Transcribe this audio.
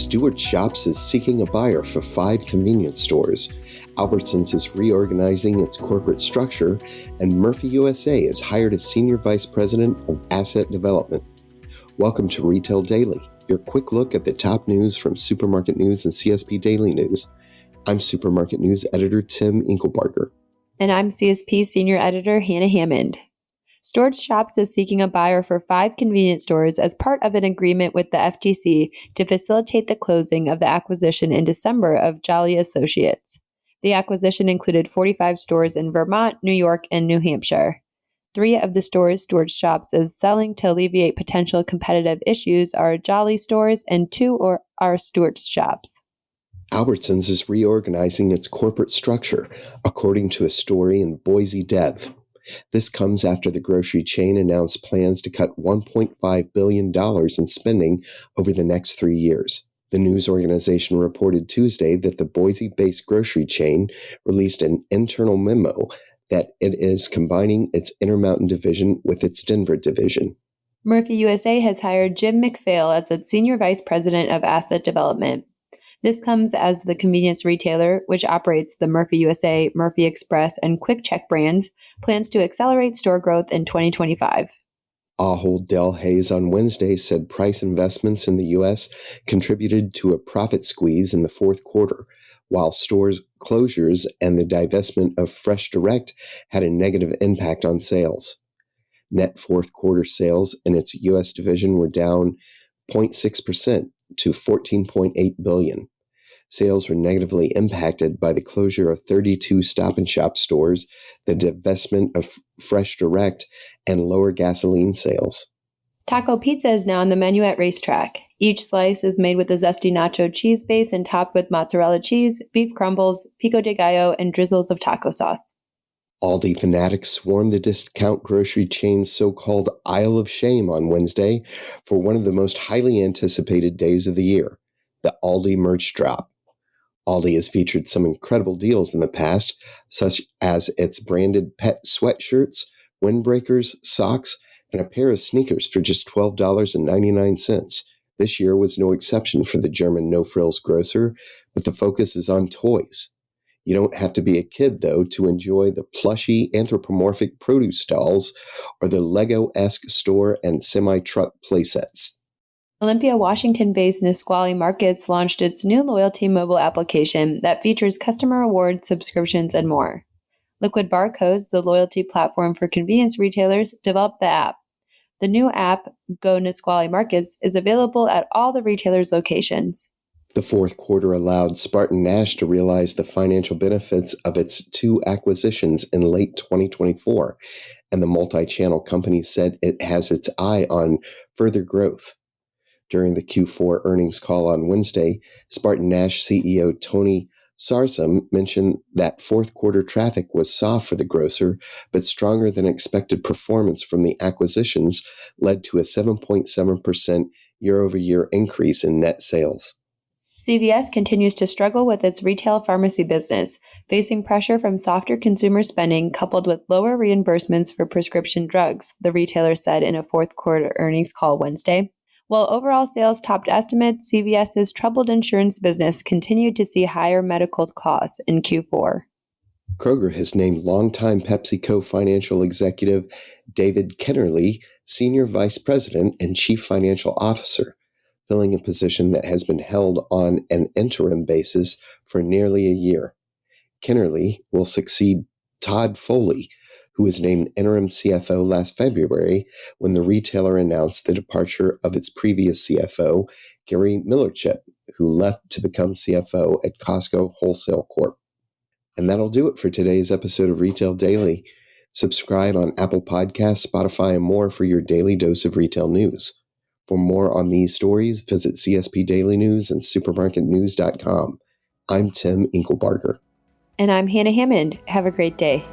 Stewart Shops is seeking a buyer for 5 convenience stores. Albertsons is reorganizing its corporate structure, and Murphy USA has hired a senior vice president of asset development. Welcome to Retail Daily, your quick look at the top news from Supermarket News and CSP Daily News. I'm Supermarket News editor Tim Inkelbarger. And I'm CSP senior editor Hannah Hammond. Stewart Shops is seeking a buyer for 5 convenience stores as part of an agreement with the FTC to facilitate the closing of the acquisition in December of Jolly Associates. The acquisition included 45 stores in Vermont, New York, and New Hampshire. 3 of the stores Stewart Shops is selling to alleviate potential competitive issues are Jolly stores and 2 are Stewart Shops. Albertsons is reorganizing its corporate structure, according to a story in Boise Dev. This comes after the grocery chain announced plans to cut $1.5 billion in spending over the next 3 years. The news organization reported Tuesday that the Boise-based grocery chain released an internal memo that it is combining its Intermountain division with its Denver division. Murphy USA has hired Jim McPhail as its senior vice president of asset development. This comes as the convenience retailer, which operates the Murphy USA, Murphy Express, and Quick Check brands, plans to accelerate store growth in 2025. Ahold Delhaize on Wednesday said price investments in the U.S. contributed to a profit squeeze in the fourth quarter, while stores closures and the divestment of Fresh Direct had a negative impact on sales. Net fourth quarter sales in its U.S. division were down 0.6% to $14.8 billion. Sales were negatively impacted by the closure of 32 Stop & Shop stores, the divestment of Fresh Direct, and lower gasoline sales. Taco pizza is now on the menu at Racetrack. Each slice is made with a zesty nacho cheese base and topped with mozzarella cheese, beef crumbles, pico de gallo, and drizzles of taco sauce. Aldi fanatics swarmed the discount grocery chain's so-called Aisle of Shame on Wednesday for one of the most highly anticipated days of the year, the Aldi merch drop. Aldi has featured some incredible deals in the past, such as its branded pet sweatshirts, windbreakers, socks, and a pair of sneakers for just $12.99. This year was no exception for the German no-frills grocer, but the focus is on toys. You don't have to be a kid, though, to enjoy the plushy anthropomorphic produce dolls or the Lego-esque store and semi-truck playsets. Olympia, Washington-based Nisqually Markets launched its new loyalty mobile application that features customer rewards, subscriptions, and more. Liquid Barcodes, the loyalty platform for convenience retailers, developed the app. The new app, Go Nisqually Markets, is available at all the retailers' locations. The fourth quarter allowed Spartan-Nash to realize the financial benefits of its 2 acquisitions in late 2024, and the multi-channel company said it has its eye on further growth. During the Q4 earnings call on Wednesday, Spartan-Nash CEO Tony Sarsam mentioned that fourth quarter traffic was soft for the grocer, but stronger than expected performance from the acquisitions led to a 7.7% year-over-year increase in net sales. CVS continues to struggle with its retail pharmacy business, facing pressure from softer consumer spending coupled with lower reimbursements for prescription drugs, the retailer said in a fourth quarter earnings call Wednesday. While overall sales topped estimates, CVS's troubled insurance business continued to see higher medical costs in Q4. Kroger has named longtime PepsiCo financial executive David Kennerly Senior Vice President and Chief Financial Officer, filling a position that has been held on an interim basis for nearly a year. Kennerly will succeed Todd Foley, who was named interim CFO last February when the retailer announced the departure of its previous CFO, Gary Millerchip, who left to become CFO at Costco Wholesale Corp. And that'll do it for today's episode of Retail Daily. Subscribe on Apple Podcasts, Spotify, and more for your daily dose of retail news. For more on these stories, visit CSP Daily News and supermarketnews.com. I'm Tim Inkelbarger. And I'm Hannah Hammond. Have a great day.